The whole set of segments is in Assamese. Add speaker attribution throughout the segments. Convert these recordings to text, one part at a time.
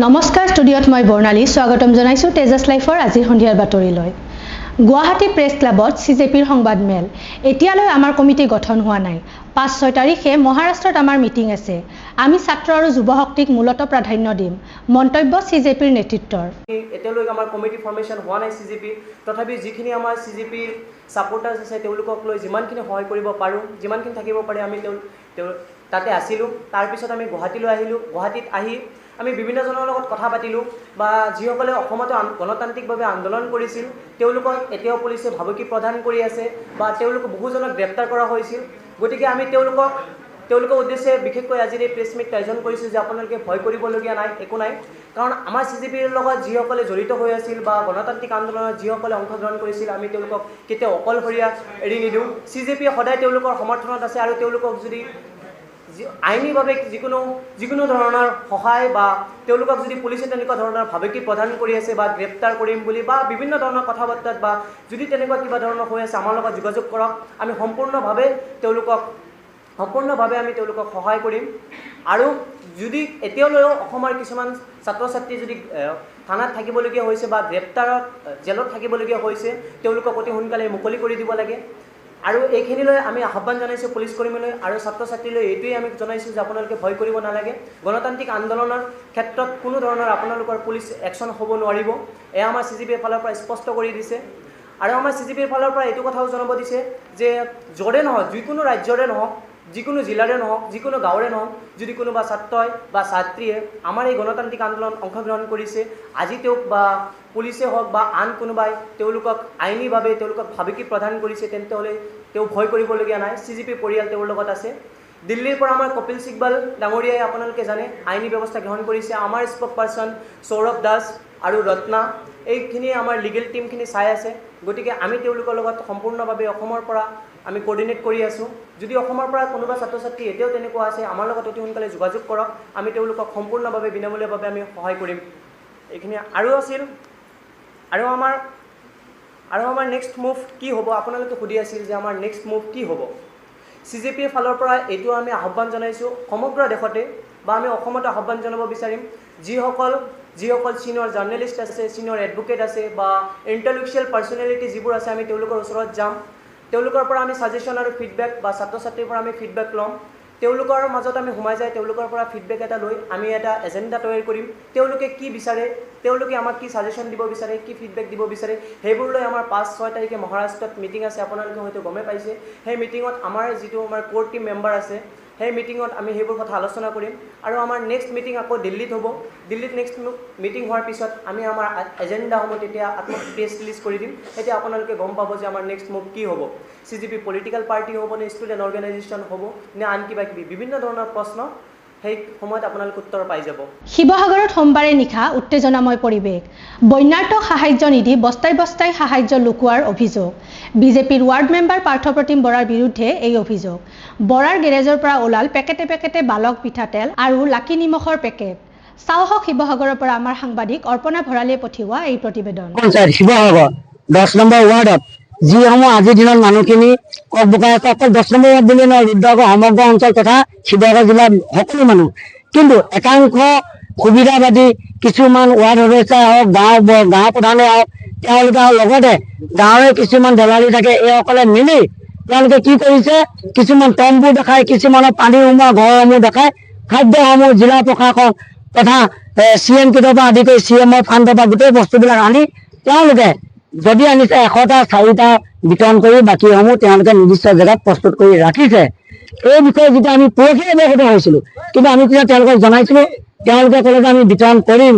Speaker 1: নমস্কাৰ ষ্টুডিঅ'ত মই বৰ্ণালী স্বাগতম জনাইছোঁ তেজাছ লাইফৰ আজিৰ সন্ধিয়াৰ বাতৰিলৈ। গুৱাহাটী প্ৰেছ ক্লাবত CJPৰ সংবাদমেল। এতিয়ালৈ আমাৰ কমিটি গঠন হোৱা নাই। 5-6 তাৰিখে মহাৰাষ্ট্ৰত আমাৰ মিটিং আছে। আমি ছাত্ৰ আৰু যুৱ শক্তিক মূলত প্ৰাধান্য দিম, মন্তব্য CJPৰ নেতৃত্বৰ।
Speaker 2: এতিয়ালৈ আমাৰ কমিটি ফৰ্মেশ্যন হোৱা নাই CJP, তথাপি যিখিনি আমাৰ CJPৰ ছাপোৰ্টাৰ্ছ আছে তেওঁলোকক লৈ যিমানখিনি সহায় কৰিব পাৰোঁ, যিমানখিনি থাকিব পাৰে আমি তাতে আছিলোঁ। তাৰপিছত আমি গুৱাহাটীলৈ আহিলোঁ। গুৱাহাটীত আহি আমি বিভিন্নজনৰ লগত কথা পাতিলোঁ বা যিসকলে অসমতো গণতান্ত্ৰিকভাৱে আন্দোলন কৰিছিল তেওঁলোকক এতিয়াও পুলিচে ভাবুকি প্ৰদান কৰি আছে বা তেওঁলোক বহুজনক গ্ৰেপ্তাৰ কৰা হৈছিল। গতিকে আমি তেওঁলোকৰ উদ্দেশ্যে বিশেষকৈ আজিৰ এই প্ৰেছ মিট আয়োজন কৰিছোঁ যে আপোনালোকে ভয় কৰিবলগীয়া নাই, একো নাই। কাৰণ আমাৰ CJPৰ লগত যিসকলে জড়িত হৈ আছিল বা গণতান্ত্ৰিক আন্দোলনত যিসকলে অংশগ্ৰহণ কৰিছিল আমি তেওঁলোকক কেতিয়াও অকলশৰীয়া এৰি নিদিওঁ। CJP সদায় তেওঁলোকৰ সমৰ্থনত আছে আৰু তেওঁলোকক যদি আইনীভাৱে যিকোনো ধৰণৰ সহায় বা তেওঁলোকক যদি পুলিচে তেনেকুৱা ধৰণৰ ভাবুকি প্ৰদান কৰি আছে বা গ্ৰেপ্তাৰ কৰিম বুলি বা বিভিন্ন ধৰণৰ কথা বাৰ্তাত বা যদি তেনেকুৱা কিবা ধৰণৰ হৈ আছে আমাৰ লগত যোগাযোগ কৰক। আমি সম্পূৰ্ণভাৱে আমি তেওঁলোকক সহায় কৰিম। আৰু যদি এতিয়ালৈও অসমৰ কিছুমান ছাত্ৰ ছাত্ৰী যদি থানাত থাকিবলগীয়া হৈছে বা গ্ৰেপ্তাৰত জেলত থাকিবলগীয়া হৈছে তেওঁলোকক অতি সোনকালে মুকলি কৰি দিব লাগে। আৰু এইখিনিলৈ আমি আহ্বান জনাইছোঁ পুলিচ কৰ্মীলৈ আৰু ছাত্ৰ ছাত্ৰীলৈ এইটোৱেই আমি জনাইছোঁ যে আপোনালোকে ভয় কৰিব নালাগে। গণতান্ত্ৰিক আন্দোলনৰ ক্ষেত্ৰত কোনো ধৰণৰ আপোনালোকৰ পুলিচ একশ্যন হ'ব নোৱাৰিব, এয়া আমাৰ CJPৰ ফালৰ পৰা স্পষ্ট কৰি দিছে। আৰু আমাৰ CJPৰ ফালৰ পৰা এইটো কথাও জনাব দিছে যে য'ৰে নহওক, যিকোনো ৰাজ্যৰে নহওক, যিকোনো জিলাৰে নহওক, যিকোনো গাঁৱৰে নহওক, যদি কোনোবা ছাত্ৰই বা ছাত্ৰীয়ে আমাৰ এই গণতান্ত্ৰিক আন্দোলনত অংশগ্ৰহণ কৰিছে, আজি তেওঁক বা পুলিচে হওক বা আন কোনোবাই তেওঁলোকক আইনীভাৱে তেওঁলোকক ভাবুকি প্ৰদান কৰিছে, তেন্তে হ'লে তেওঁ ভয় কৰিবলগীয়া নাই। CJP পৰিয়াল তেওঁৰ লগত আছে। দিল্লীৰ পৰা আমাৰ কপিল সিব্বল ডাঙৰীয়াই আপোনালোকে জানে আইনী ব্যৱস্থা গ্ৰহণ কৰিছে। আমাৰ স্পক পাৰ্চন সৌৰভ দাস আৰু ৰত্না এইখিনি আমাৰ লিগেল টিমখিনি চাই আছে। গতিকে আমি তেওঁলোকৰ লগত সম্পূৰ্ণভাৱে অসমৰ পৰা আমি কোঅৰ্ডিনেট কৰি আছোঁ। যদি অসমৰ পৰা কোনোবা ছাত্ৰ ছাত্ৰী এতিয়াও তেনেকুৱা আছে আমাৰ লগত অতি সোনকালে যোগাযোগ কৰক। আমি তেওঁলোকক সম্পূৰ্ণভাৱে বিনামূলীয়াভাৱে আমি সহায় কৰিম। এইখিনি আৰু আছিল আৰু আমাৰ নেক্সট মুভ কি হ'ব আপোনালোকে সুধি আছিল যে আমাৰ নেক্সট মুভ কি হ'ব। CJPৰ ফালৰ পৰা এইটো আমি আহ্বান জনাইছোঁ সমগ্ৰ দেশতে বা আমি অসমতে আহ্বান জনাব বিচাৰিম যিসকল ছিনিয়ৰ জাৰ্নেলিষ্ট আছে, ছিনিয়ৰ এডভোকেট আছে বা ইণ্টেলেকচুৱেল পাৰ্চনেলিটি যিবোৰ আছে আমি তেওঁলোকৰ ওচৰত যাম। তেওঁলোকৰ পৰা আমি ছাজেশ্যন আৰু ফিডবেক বা ছাত্ৰ ছাত্ৰীৰ পৰা আমি ফিডবেক ল'ম। তেওঁলোকৰ মাজত আমি সোমাই যায় তেওঁলোকৰ পৰা ফিডবেক এটা লৈ আমি এটা এজেণ্ডা তৈয়াৰ কৰিম। তেওঁলোকে কি বিচাৰে, তেওঁলোকে আমাক কি ছাজেশ্যন দিব বিচাৰে, কি ফিডবেক দিব বিচাৰে, সেইবোৰ লৈ আমাৰ 5-6 তাৰিখে মহাৰাষ্ট্ৰত মিটিং আছে। আপোনালোকে হয়তো গমেই পাইছে। সেই মিটিঙত আমাৰ যিটো আমাৰ কোৰ টিম মেম্বাৰ আছে সেই মিটিঙত আমি সেইবোৰ কথা আলোচনা কৰিম। আৰু আমাৰ নেক্সট মিটিং আকৌ দিল্লীত হ'ব। দিল্লীত নেক্সট মিটিং হোৱাৰ পিছত আমি আমাৰ এজেণ্ডাসমূহ তেতিয়া প্ৰেছ ৰিলিজ কৰি দিম। তেতিয়া আপোনালোকে গম পাব যে আমাৰ নেক্সট মুভ কি হ'ব। CJP পলিটিকেল পাৰ্টি হ'ব নে ষ্টুডেণ্ট অৰ্গেনাইজেশ্যন হ'ব নে আন কিবাকিবি বিভিন্ন ধৰণৰ প্ৰশ্ন সেই সময়ত আপোনালোকে উত্তৰ পাই যাব।
Speaker 1: শিৱসাগৰত সোমবাৰে নিশা উত্তেজনাময় পৰিৱেশ। বন্যাৰ্থক সাহায্য নিদি বস্তাই বস্তাই সাহায্য লুকুৱাৰ অভিযোগ। BJPৰ ৱাৰ্ড মেম্বাৰ পাৰ্থপ্ৰতিম বৰাৰ বিৰুদ্ধে এই অভিযোগ। বৰাৰ গেৰেজৰ পৰা ওলাল পেকেটে পেকেটে বালক মিঠাতেল আৰু লাকি নিমখৰ পেকেট। চাওহক শিৱসাগৰৰ পৰা আমাৰ সাংবাদিক অৰ্পণা ভৰালীয়ে পঠিওৱা এই প্ৰতিবেদন।
Speaker 3: শিৱসাগৰ 10 নম্বৰ ৱাৰ্ডত যিসমূহ আজিৰ দিনত মানুহখিনি বোকাই আছে, অকল 10 নম্বৰ ৱাৰ্ড বুলি নহয়, ৰুদ্ৰসাগৰ সমগ্ৰ অঞ্চল তথা শিৱসাগৰ জিলাৰ সকলো মানুহ। কিন্তু একাংশ সুবিধাবাদী কিছুমান ৱাৰ্ড সদস্যই হওক, গাঁও প্ৰধানে হওক, তেওঁলোকে লগতে গাঁৱৰে কিছুমান দলালি থাকে, এইসকলে মিলি তেওঁলোকে কি কৰিছে, কিছুমান তম্বু দেখাই, কিছুমানৰ পানী সোমোৱা ঘৰসমূহ দেখাই খাদ্যসমূহ জিলা প্ৰশাসন তথা CM কিটৰ পৰা আদি কৰি CMৰ ফাণ্ডৰ পৰা গোটেই বস্তুবিলাক আনি তেওঁলোকে যদি আনিছে 100টা 4টা বিতৰণ কৰি বাকীসমূহ তেওঁলোকে নিৰ্দিষ্ট জেগাত প্ৰস্তুত কৰি ৰাখিছে। এই বিষয়ে যেতিয়া আমি পৰহি অৱগত হৈছিলোঁ, কিন্তু আমি তেতিয়া তেওঁলোকক জনাইছিলোঁ, তেওঁলোকে ক'লে যে আমি বিতৰণ কৰিম।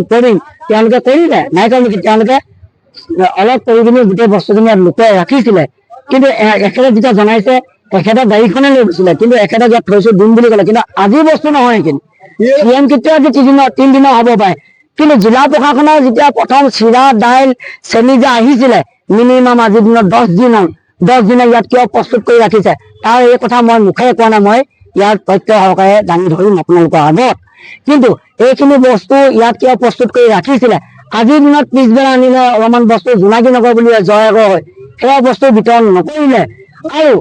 Speaker 3: তেওঁলোকে কৰিলে নাই কৰা নেকি, তেওঁলোকে অলপ কৰি পিনি গোটেই বস্তুখিনি লুকুৱাই ৰাখিছিলে। কিন্তু এখেতে যেতিয়া জনাইছে এখেতে গাড়ীখনে লৈ গৈছিলে, কিন্তু এখেতে ইয়াত থৈছোঁ দিম বুলি ক'লে। কিন্তু আজি বস্তু নহয়, কিন্তু CM কিট আজি 3 দিনৰ হ'ব পাৰে। কিন্তু জিলা প্ৰশাসনৰ যেতিয়া প্ৰথম চিৰা দাইল চেনি যে আহিছিলে মিনিমাম আজিৰ দিনত 10 দিনে ইয়াত কিয় প্ৰস্তুত কৰি ৰাখিছে তাৰ এই কথা মই মুখেৰে কোৱা নাই, মই ইয়াৰ তথ্য সহকাৰে দাঙি ধৰিম আপোনালোকৰ আগত। কিন্তু এইখিনি বস্তু ইয়াত কিয় প্ৰস্তুত কৰি ৰাখিছিলে, আজিৰ দিনত পিছবেলা আনিলে অলপমান বস্তু জোনাকী নগৰ বুলি জয়সাগৰ হয়, সেয়া বস্তু বিতৰণ নকৰিলে। আৰু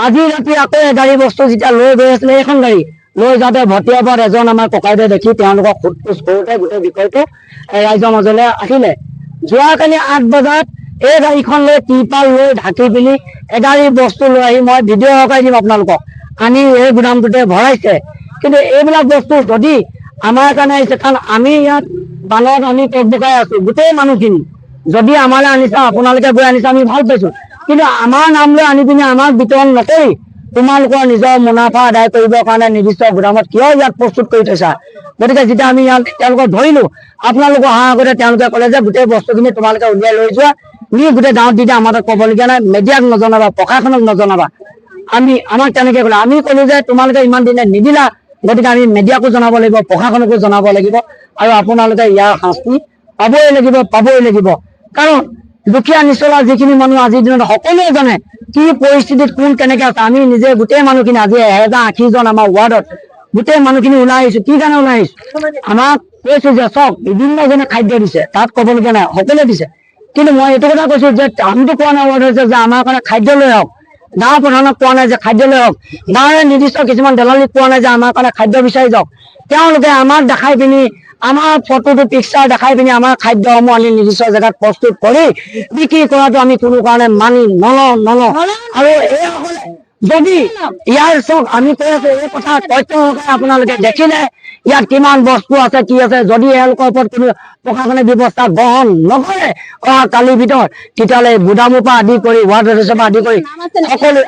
Speaker 3: আজি ৰাতি আকৌ গাড়ী বস্তু যেতিয়া লৈ গৈ আছিলে, এইখন গাড়ী লৈ যাওঁতে ভটিয়াপত এজন আমাৰ ককাইদেৱে দেখি তেওঁলোকক সোধ পোছ কৰোঁতে গোটেই বিষয়টো ৰাইজৰ মাজলৈ আহিলে। যোৱাকালি 8 বজাত এই গাড়ীখন লৈ টিৰপাল লৈ ঢাকি পিনি এগাড়ী বস্তু লৈ আহি মই ভিডিঅ' সহকাৰে দিম আপোনালোকক, আনি এই গুদামটোতে ভৰাইছে। কিন্তু এইবিলাক বস্তু যদি আমাৰ কাৰণে আহিছে, কাৰণ আমি ইয়াত বানত আমি টকবকাই আছো গোটেই মানুহখিনি, যদি আমালৈ আনিছে আপোনালোকে গৈ আনিছে আমি ভাল পাইছো, কিন্তু আমাৰ নাম লৈ আনি পিনি আমাক বিতৰণ নকৰি তোমালোকৰ নিজৰ মুনাফা আদায় কৰিবৰ কাৰণে নিৰ্দিষ্ট গুদামত কিয় ইয়াত প্ৰস্তুত কৰি থৈছা। গতিকে যেতিয়া আমি ইয়াত তেওঁলোকক ধৰিলো, আপোনালোকৰ অহাৰ আগতে তেওঁলোকে ক'লে যে গোটেই বস্তুখিনি তোমালোকে উলিয়াই লৈ যোৱা, নি গোটেই গাঁৱত দি দিয়া, আমাৰ তাত ক'বলগীয়া নাই, মেডিয়াক নজনাবা, প্ৰশাসনক নজনাবা। আমাক তেনেকে ক'লে, আমি ক'লো যে তোমালোকে ইমান দিনে নিদিলা, গতিকে আমি মেডিয়াকো জনাব লাগিব, প্ৰশাসনকো জনাব লাগিব, আৰু আপোনালোকে ইয়াৰ শাস্তি পাবই লাগিব। কাৰণ দুখীয়া নিচলা যিখিনি মানুহ আজিৰ দিনত সকলোৱে জানে কি পৰিস্থিতিত কোন কেনেকে আছে। আমি নিজে গোটেই মানুহখিনি আজি 1080 জন আমাৰ ৱাৰ্ডত গোটেই মানুহখিনি ওলাই আহিছো। কি কাৰণে ওলাই আহিছো, আমাক কৈছো যে চক বিভিন্নজনে খাদ্য দিছে, তাত ক'বলগীয়া নাই, সকলোৱে দিছে। কিন্তু মই এইটো কথা কৈছো যে আমিতো কোৱা নাই ৱাৰ্ড হৈছে যে আমাৰ কাৰণে খাদ্য লৈ আহক, গাঁৱৰ প্ৰধানক কোৱা নাই যে খাদ্য লৈ আহক, গাঁৱৰে নিৰ্দিষ্ট কিছুমান দলালিক কোৱা নাই যে আমাৰ কাৰণে খাদ্য বিচাৰি যাওক। তেওঁলোকে আমাক দেখাই পিনি, আমাৰ ফটোটো পিকচাৰ দেখাই পিনি আমাৰ খাদ্যসমূহ আনি নিৰ্দিষ্ট জেগাত প্ৰস্তুত কৰি বিক্ৰী কৰাটো আমি কোনো কাৰণে মানি নলওঁ। আৰু এইসকলে যদি ইয়াৰ চক আমি কৈ আছো এই কথা তথ্য সহকাৰে আপোনালোকে দেখিলে ইয়াত কিমান বস্তু আছে কি আছে, যদি এওঁলোকৰ ওপৰত কোনো প্ৰশাসনে ব্যৱস্থা গ্ৰহণ নকৰে অহা কালিৰ ভিতৰত, তেতিয়াহ'লে গুদামৰ পৰা আদি কৰি ৱাৰ্ড সদস্যৰ পৰা আদি কৰি সকলো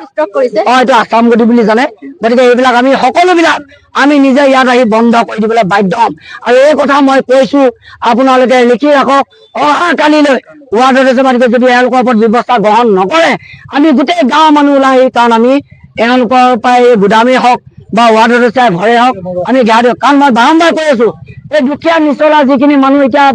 Speaker 3: এইটো আছামগতি বুলি জানে। গতিকে এইবিলাক আমি সকলোবিলাক আমি নিজে ইয়াত আহি বন্ধ কৰি দিবলৈ বাধ্য হ'ম। আৰু এই কথা মই কৈছো, আপোনালোকে লিখি ৰাখক, অহা কালিলৈ ৱাৰ্ড সদস্যৰ পৰা আদি কৰি যদি এওঁলোকৰ ওপৰত ব্যৱস্থা গ্ৰহণ নকৰে, আমি গোটেই গাঁৱৰ মানুহ ওলাই আহি, কাৰণ আমি এওঁলোকৰ পৰা এই গুদামেই হওক বা ৱাৰ্ড সদস্যাৰ ঘৰে হওক আমি গা দিওঁ। কাৰণ মই বাৰম্বাৰ কৈ আছো, এই দুখীয়া নিচলা যিখিনি মানুহ এতিয়া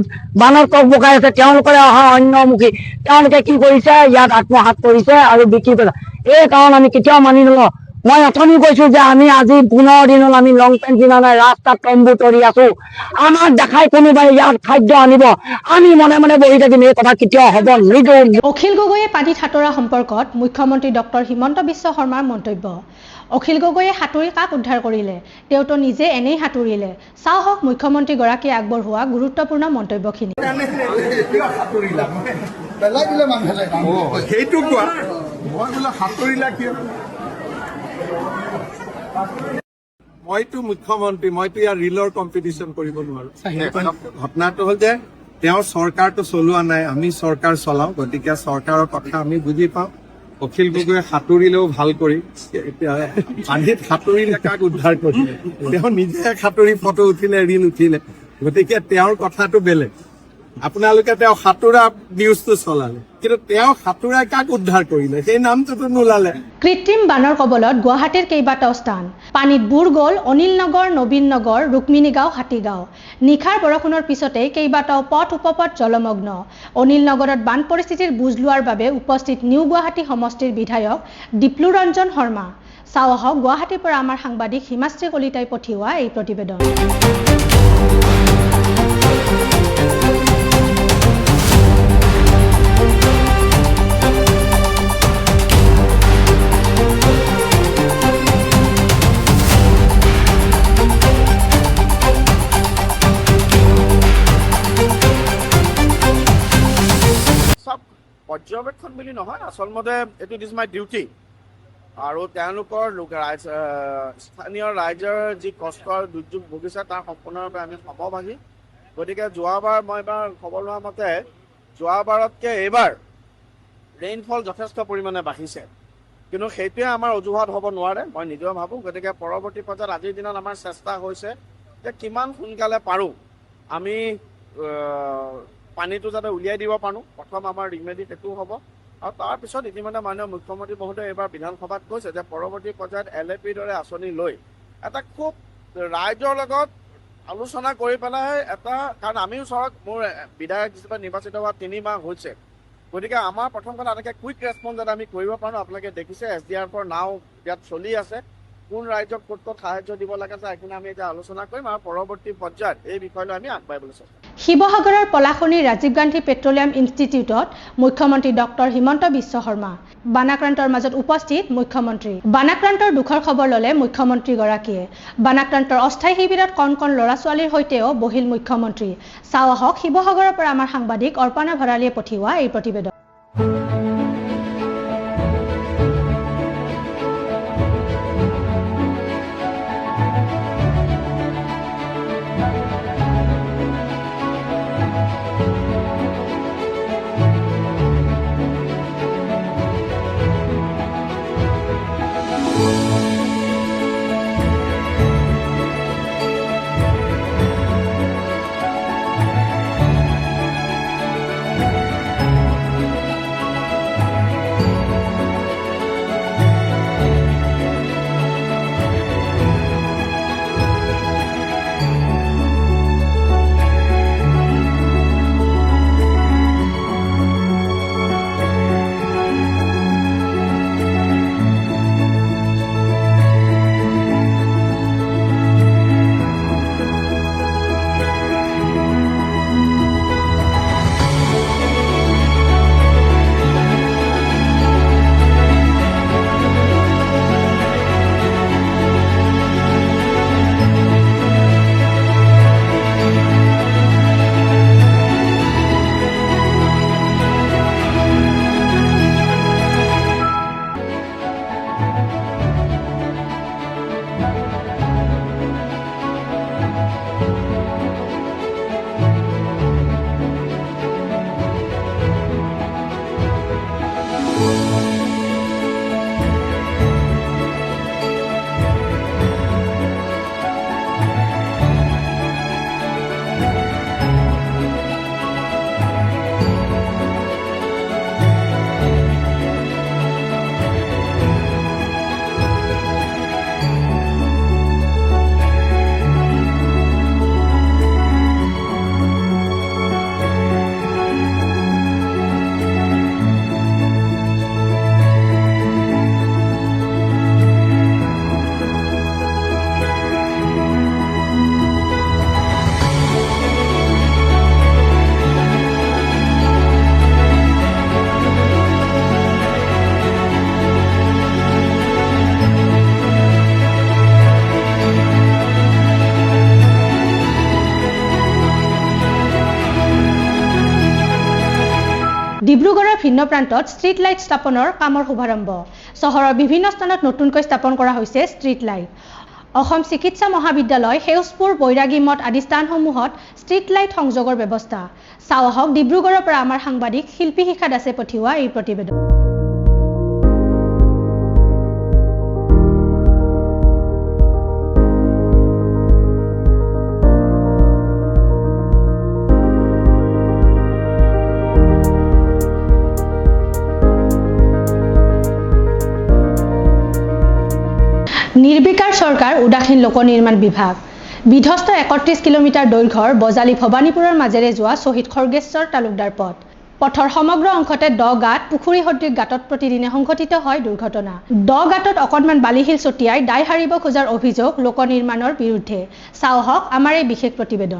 Speaker 3: বানত টকবকাই আছে, তেওঁলোকে অহা অন্যমুখী, তেওঁলোকে কি কৰিছে, ইয়াত আত্মসাৎ কৰিছে আৰু বিক্ৰী কৰিছে। এই কাৰণ আমি কেতিয়াও মানি নলওঁ। মই অথনি কৈছো যে আমি আজি 15 দিন হ'ল আমি লং পেণ্ট পিন্ধা নাই, ৰাস্তাত তম্বু তৰি আছো, আমাক দেখাই কোনোবাই ইয়াত খাদ্য আনিব, আমি মনে মনে বহি থাকিম, এই কথা কেতিয়াও হ'ব নিদিওঁ।
Speaker 1: অখিল গগৈয়ে পানীত সাঁতোৰা সম্পৰ্কত মুখ্যমন্ত্ৰী ডক্টৰ হিমন্ত বিশ্ব শৰ্মাৰ মন্তব্য। অখিল গগৈয়ে সাঁতুৰি কাক উদ্ধাৰ কৰিলে, তেওঁতো নিজে এনেই সাঁতুৰিলে। চাওক মুখ্যমন্ত্ৰীগৰাকীয়ে আগবঢ়োৱা গুৰুত্বপূৰ্ণ মন্তব্যখিনি।
Speaker 4: মইতো মুখ্যমন্ত্ৰী, মইতো ইয়াৰ ৰিলৰ কম্পিটিশ্যন কৰিব নোৱাৰো। ঘটনাটো হ'ল যে তেওঁৰ চৰকাৰটো চলোৱা নাই, আমি চৰকাৰ চলাওঁ, গতিকে চৰকাৰৰ কথা আমি বুজি পাওঁ। অখিল গগৈয়ে সাঁতুৰিলেও ভাল কৰি, পানীত সাঁতুৰিলে কাক উদ্ধাৰ কৰিলে, তেওঁ নিজে সাঁতুৰি ফটো উঠিলে, ৰিল উঠিলে, গতিকে তেওঁৰ কথাটো বেলেগ। আপোনালোকে তেওঁ সাঁতোৰা নিউজটো চলালে, কিন্তু তেওঁ সাঁতোৰাই কাক উদ্ধাৰ কৰিলে সেই নামটোতো নোলালে।
Speaker 1: কৃত্ৰিম বানৰ কবলত গুৱাহাটীৰ কেইবাটাও স্থান, পানীত বুৰ গ'ল অনিল নগৰ, নবীন নগৰ, ৰুক্মিণীগাঁও, হাতীগাঁও। নিশাৰ বৰষুণৰ পিছতেই কেইবাটাও পথ উপপথ জলমগ্ন। অনিল নগৰত বান পৰিস্থিতিৰ বুজ লোৱাৰ বাবে উপস্থিত নিউ গুৱাহাটী সমষ্টিৰ বিধায়ক দীপ্লু ৰঞ্জন শৰ্মা। চাওঁ আহক গুৱাহাটীৰ পৰা আমাৰ সাংবাদিক হিমাশ্ৰী কলিতাই পঠিওৱা এই প্ৰতিবেদন।
Speaker 5: পৰ্যবেক্ষণ বুলি নহয়, আচলমতে এইটো ইট ইজ মাই ডিউটি। আৰু তেওঁলোকৰ স্থানীয় ৰাইজৰ যি কষ্ট আৰু দুৰ্যোগ ভুগিছে তাৰ সম্পূৰ্ণৰূপে আমি সমভাগী। গতিকে যোৱাবাৰ মই এবাৰ খবৰ লোৱা মতে যোৱাবাৰতকৈ এইবাৰ ৰেইনফল যথেষ্ট পৰিমাণে বাঢ়িছে, কিন্তু সেইটোৱে আমাৰ অজুহাত হ'ব নোৱাৰে, মই নিজেও ভাবোঁ। গতিকে পৰৱৰ্তী পৰ্যায়ত আজিৰ দিনত আমাৰ চেষ্টা হৈছে যে কিমান সোনকালে পাৰোঁ আমি পানীটো যাতে উলিয়াই দিব পাৰোঁ। প্ৰথম আমাৰ ৰিমেডি সেইটো হ'ব। আৰু তাৰপিছত ইতিমধ্যে মাননীয় মুখ্যমন্ত্ৰী মহোদয়ে এইবাৰ বিধানসভাত কৈছে যে পৰৱৰ্তী পৰ্যায়ত LAPৰ দৰে আঁচনি লৈ এটা খুব ৰাইজৰ লগত আলোচনা কৰি পেলাই এটা, কাৰণ আমিও চাওক মোৰ বিধায়ক হিচাপে নিৰ্বাচিত হোৱা 3 মাহ হৈছে, গতিকে আমাৰ প্ৰথম কথা এনেকৈ কুইক ৰেছপঞ্চ যাতে আমি কৰিব পাৰোঁ। আপোনালোকে দেখিছে SDRFৰ নাও ইয়াত চলি আছে, কোন ৰাইজক ক'ত ক'ত সাহায্য দিব লাগে সেইখিনি আমি এতিয়া আলোচনা কৰিম আৰু পৰৱৰ্তী পৰ্যায়ত এই বিষয়লৈ আমি আগবাঢ়িবলৈ চেষ্টা কৰিম।
Speaker 1: শিৱসাগৰৰ পলাশনীৰ ৰাজীৱ গান্ধী পেট্ৰলিয়াম ইনষ্টিটিউটত মুখ্যমন্ত্ৰী ডক্টৰ হিমন্ত বিশ্ব শৰ্মা বানাক্ৰান্তৰ মাজত উপস্থিত মুখ্যমন্ত্ৰী বানাক্ৰান্তৰ দুখৰ খবৰ ল'লে মুখ্যমন্ত্ৰীগৰাকীয়ে বানাক্ৰান্তৰ অস্থায়ী শিবিৰত কণ কণ ল'ৰা ছোৱালীৰ সৈতেও বহিল মুখ্যমন্ত্ৰী চাও আহক শিৱসাগৰৰ পৰা আমাৰ সাংবাদিক অৰ্পণা ভৰালীয়ে পঠিওৱা এই প্ৰতিবেদন ডিব্ৰুগড়ৰ ভিন্ন প্ৰান্তত ষ্ট্ৰীট লাইট স্থাপনৰ কামৰ শুভাৰম্ভ চহৰৰ বিভিন্ন স্থানত নতুনকৈ স্থাপন কৰা হৈছে ষ্ট্ৰীট লাইট অসম চিকিৎসা মহাবিদ্যালয় সেউজপুৰ বৈৰাগী মঠ আদি স্থানসমূহত ষ্ট্ৰীট লাইট সংযোগৰ ব্যৱস্থা চাও আহক ডিব্ৰুগড়ৰ পৰা আমাৰ সাংবাদিক শিল্পী শিখা দাসে পঠিওৱা এই প্ৰতিবেদন নিৰ্বিকাৰ চৰকাৰ উদাসীন লোক নিৰ্মাণ বিভাগ বিধ্বস্ত ৩১ কিলোমিটাৰ দৈৰ্ঘ্যৰ বজালী ভবানীপুৰৰ মাজেৰে যোৱা শ্বহীদ খৰ্গেশ্বৰ তালুকদাৰ পথৰ সমগ্ৰ অংশতে দ গাঁত পুখুৰী সদৃশ গাঁতত প্ৰতিদিনে সংঘটিত হয় দুৰ্ঘটনা দ গাঁতত অকণমান বালিশিল ছটিয়াই দায় সাৰিব খোজাৰ অভিযোগ লোক নিৰ্মাণৰ বিৰুদ্ধে চাও আহক আমাৰ এই বিশেষ প্ৰতিবেদন